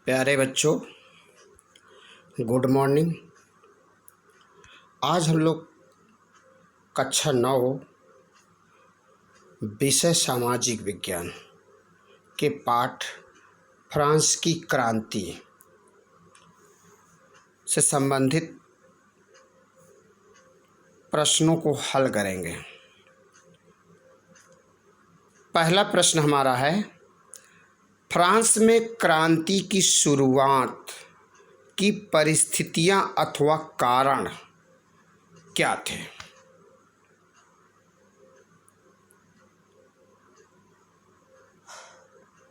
प्यारे बच्चों, good morning. आज हम लोग कक्षा 9 विषय सामाजिक विज्ञान के पाठ फ्रांस की क्रांति से संबंधित प्रश्नों को हल करेंगे। पहला प्रश्न हमारा है, फ्रांस में क्रांति की शुरुआत की परिस्थितियां अथवा कारण क्या थे?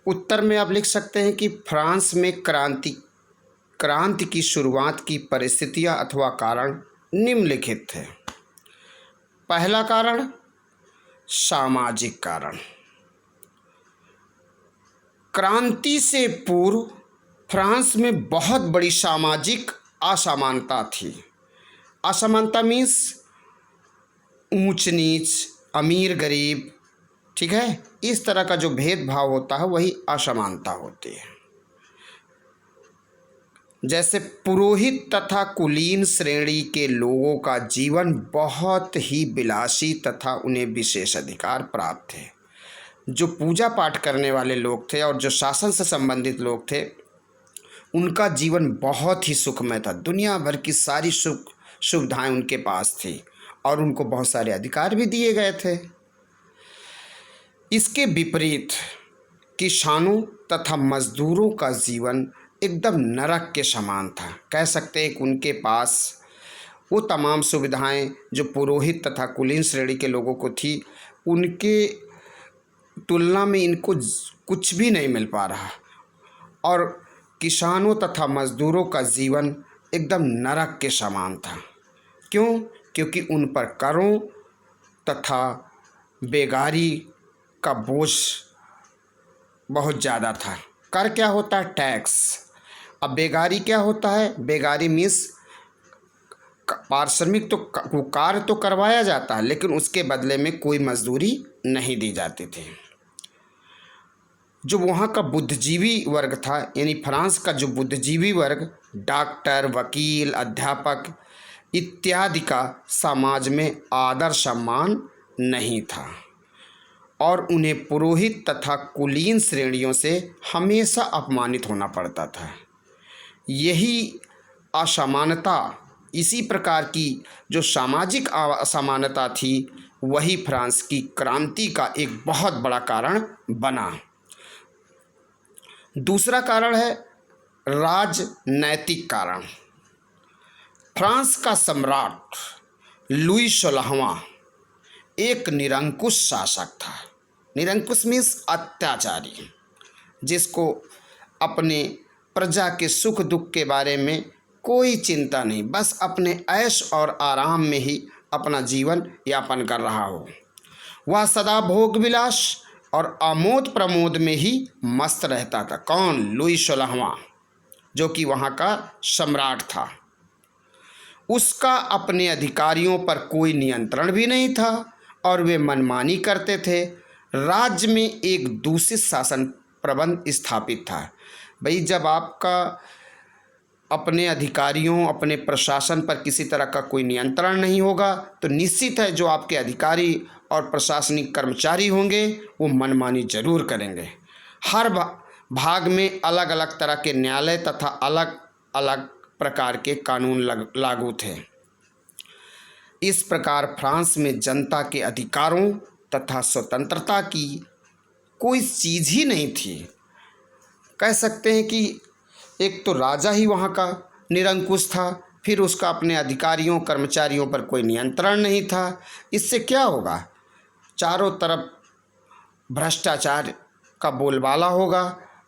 उत्तर में आप लिख सकते हैं कि फ्रांस में क्रांति की शुरुआत की परिस्थितियां अथवा कारण निम्नलिखित थे। पहला कारण, सामाजिक कारण। क्रांति से पूर्व फ्रांस में बहुत बड़ी सामाजिक असमानता थी। असमानता मीन्स ऊंच नीच, अमीर गरीब, ठीक है, इस तरह का जो भेदभाव होता है वही असमानता होती है। जैसे पुरोहित तथा कुलीन श्रेणी के लोगों का जीवन बहुत ही विलासी तथा उन्हें विशेष अधिकार प्राप्त थे। जो पूजा पाठ करने वाले लोग थे और जो शासन से संबंधित लोग थे, उनका जीवन बहुत ही सुखमय था। दुनिया भर की सारी सुविधाएं उनके पास थी और उनको बहुत सारे अधिकार भी दिए गए थे। इसके विपरीत किसानों तथा मजदूरों का जीवन एकदम नरक के समान था। कह सकते हैं कि उनके पास वो तमाम सुविधाएं जो पुरोहित तथा कुलीन श्रेणी के लोगों को थी, उनके तुलना में इनको कुछ भी नहीं मिल पा रहा। और किसानों तथा मजदूरों का जीवन एकदम नरक के समान था। क्यों? क्योंकि उन पर करों तथा बेगारी का बोझ बहुत ज़्यादा था। कर क्या होता है? टैक्स। अब बेगारी क्या होता है? बेगारी मीन्स पारिश्रमिक तो कार्य तो करवाया जाता है, लेकिन उसके बदले में कोई मजदूरी नहीं दी जाती थी। जो वहाँ का बुद्धिजीवी वर्ग था, यानी फ्रांस का जो बुद्धिजीवी वर्ग, डॉक्टर, वकील, अध्यापक इत्यादि का समाज में आदर सम्मान नहीं था और उन्हें पुरोहित तथा कुलीन श्रेणियों से हमेशा अपमानित होना पड़ता था। यही असमानता, इसी प्रकार की जो सामाजिक असमानता थी, वही फ्रांस की क्रांति का एक बहुत बड़ा कारण बना। दूसरा कारण है राजनैतिक कारण। फ्रांस का सम्राट लुई 16वां एक निरंकुश शासक था। निरंकुश मीन्स अत्याचारी, जिसको अपने प्रजा के सुख दुख के बारे में कोई चिंता नहीं, बस अपने ऐश और आराम में ही अपना जीवन यापन कर रहा हो। वह सदा भोग विलास और आमोद प्रमोद में ही मस्त रहता था। कौन? लुई 16वां, जो कि वहाँ का सम्राट था। उसका अपने अधिकारियों पर कोई नियंत्रण भी नहीं था और वे मनमानी करते थे। राज्य में एक दूषित शासन प्रबंध स्थापित था। भाई, जब आपका अपने अधिकारियों, अपने प्रशासन पर किसी तरह का कोई नियंत्रण नहीं होगा, तो निश्चित है जो आपके अधिकारी और प्रशासनिक कर्मचारी होंगे वो मनमानी जरूर करेंगे। हर भाग में अलग अलग तरह के न्यायालय तथा अलग अलग प्रकार के कानून लागू थे। इस प्रकार फ्रांस में जनता के अधिकारों तथा स्वतंत्रता की कोई चीज़ ही नहीं थी। कह सकते हैं कि एक तो राजा ही वहाँ का निरंकुश था, फिर उसका अपने अधिकारियों कर्मचारियों पर कोई नियंत्रण नहीं था। इससे क्या होगा? चारों तरफ भ्रष्टाचार का बोलबाला होगा,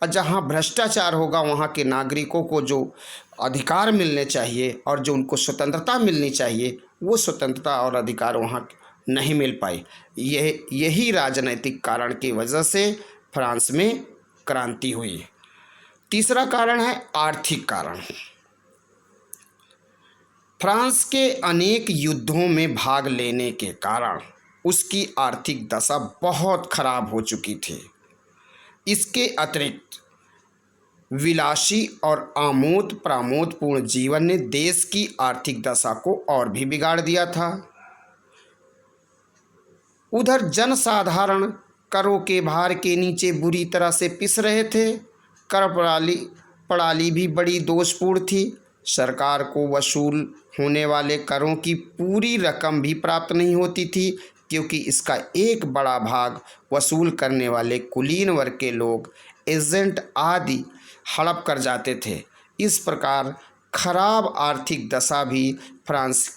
और जहाँ भ्रष्टाचार होगा वहाँ के नागरिकों को जो अधिकार मिलने चाहिए और जो उनको स्वतंत्रता मिलनी चाहिए, वो स्वतंत्रता और अधिकार वहाँ नहीं मिल पाई। यही राजनीतिक कारण की वजह से फ्रांस में क्रांति हुई। तीसरा कारण है आर्थिक कारण। फ्रांस के अनेक युद्धों में भाग लेने के कारण उसकी आर्थिक दशा बहुत खराब हो चुकी थी। इसके अतिरिक्त विलासी और आमोद प्रमोदपूर्ण जीवन ने देश की आर्थिक दशा को और भी बिगाड़ दिया था। उधर जनसाधारण करों के भार के नीचे बुरी तरह से पिस रहे थे। कर प्रणाली भी बड़ी दोषपूर्ण थी। सरकार को वसूल होने वाले करों की पूरी रकम भी प्राप्त नहीं होती थी, क्योंकि इसका एक बड़ा भाग वसूल करने वाले कुलीन वर्ग के लोग, एजेंट आदि हड़प कर जाते थे। इस प्रकार खराब आर्थिक दशा भी फ्रांस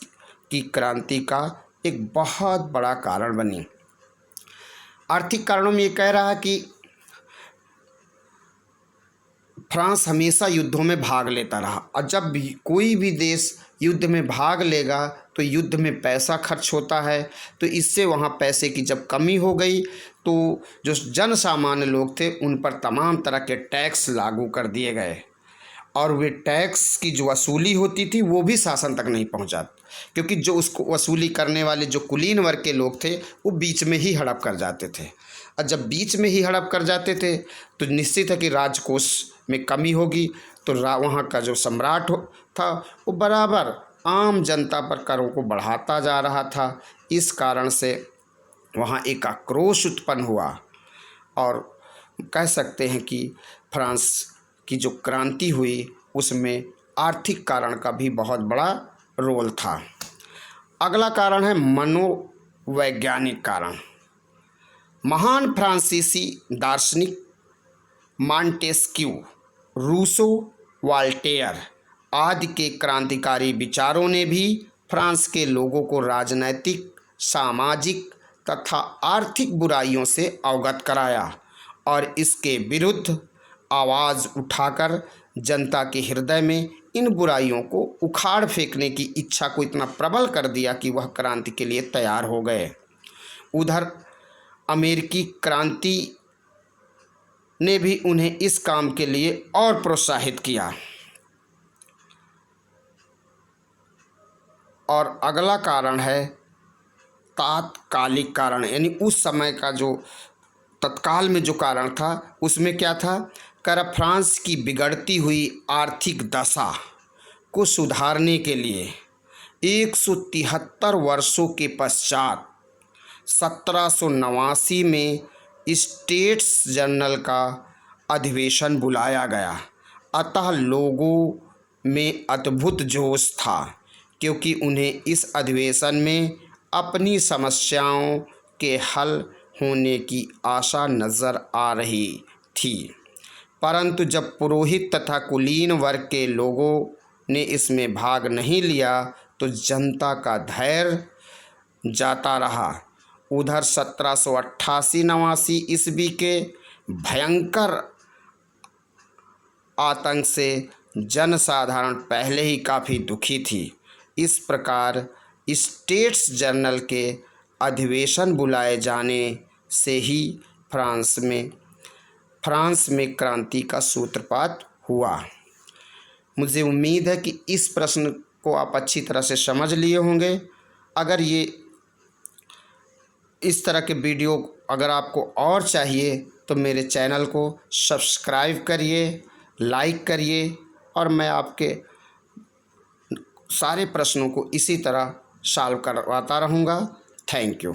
की क्रांति का एक बहुत बड़ा कारण बनी। आर्थिक कारणों में ये कह रहा है कि फ्रांस हमेशा युद्धों में भाग लेता रहा, और जब भी कोई भी देश युद्ध में भाग लेगा तो युद्ध में पैसा खर्च होता है, तो इससे वहाँ पैसे की जब कमी हो गई तो जो जन सामान्य लोग थे उन पर तमाम तरह के टैक्स लागू कर दिए गए, और वे टैक्स की जो वसूली होती थी वो भी शासन तक नहीं पहुँचा, क्योंकि जो उसको वसूली करने वाले जो कुलीन वर्ग के लोग थे वो बीच में ही हड़प कर जाते थे, और जब बीच में ही हड़प कर जाते थे तो निश्चित है कि राजकोष में कमी होगी। तो वहाँ का जो सम्राट था वो बराबर आम जनता पर करों को बढ़ाता जा रहा था। इस कारण से वहाँ एक आक्रोश उत्पन्न हुआ, और कह सकते हैं कि फ्रांस की जो क्रांति हुई उसमें आर्थिक कारण का भी बहुत बड़ा रोल था। अगला कारण है मनोवैज्ञानिक कारण। महान फ्रांसीसी दार्शनिक मॉन्टेस्क्यू, रूसो, वॉल्टेयर आदि के क्रांतिकारी विचारों ने भी फ्रांस के लोगों को राजनैतिक, सामाजिक तथा आर्थिक बुराइयों से अवगत कराया, और इसके विरुद्ध आवाज़ उठाकर जनता के हृदय में इन बुराइयों को उखाड़ फेंकने की इच्छा को इतना प्रबल कर दिया कि वह क्रांति के लिए तैयार हो गए। उधर अमेरिकी क्रांति ने भी उन्हें इस काम के लिए और प्रोत्साहित किया। और अगला कारण है तात्कालिक कारण, यानी उस समय का जो तत्काल में जो कारण था उसमें क्या था, कर फ्रांस की बिगड़ती हुई आर्थिक दशा को सुधारने के लिए 173 वर्षों के पश्चात 1789 में स्टेट्स जर्नल का अधिवेशन बुलाया गया। अतः लोगों में अद्भुत जोश था, क्योंकि उन्हें इस अधिवेशन में अपनी समस्याओं के हल होने की आशा नज़र आ रही थी। परंतु जब पुरोहित तथा कुलीन वर्ग के लोगों ने इसमें भाग नहीं लिया तो जनता का धैर्य जाता रहा। उधर 1788-89 ईस्वी के भयंकर आतंक से जनसाधारण पहले ही काफ़ी दुखी थी। इस प्रकार स्टेट्स जर्नल के अधिवेशन बुलाए जाने से ही फ्रांस में क्रांति का सूत्रपात हुआ। मुझे उम्मीद है कि इस प्रश्न को आप अच्छी तरह से समझ लिए होंगे। अगर ये इस तरह के वीडियो अगर आपको और चाहिए तो मेरे चैनल को सब्सक्राइब करिए, लाइक करिए, और मैं आपके सारे प्रश्नों को इसी तरह सॉल्व करवाता रहूँगा। Thank you.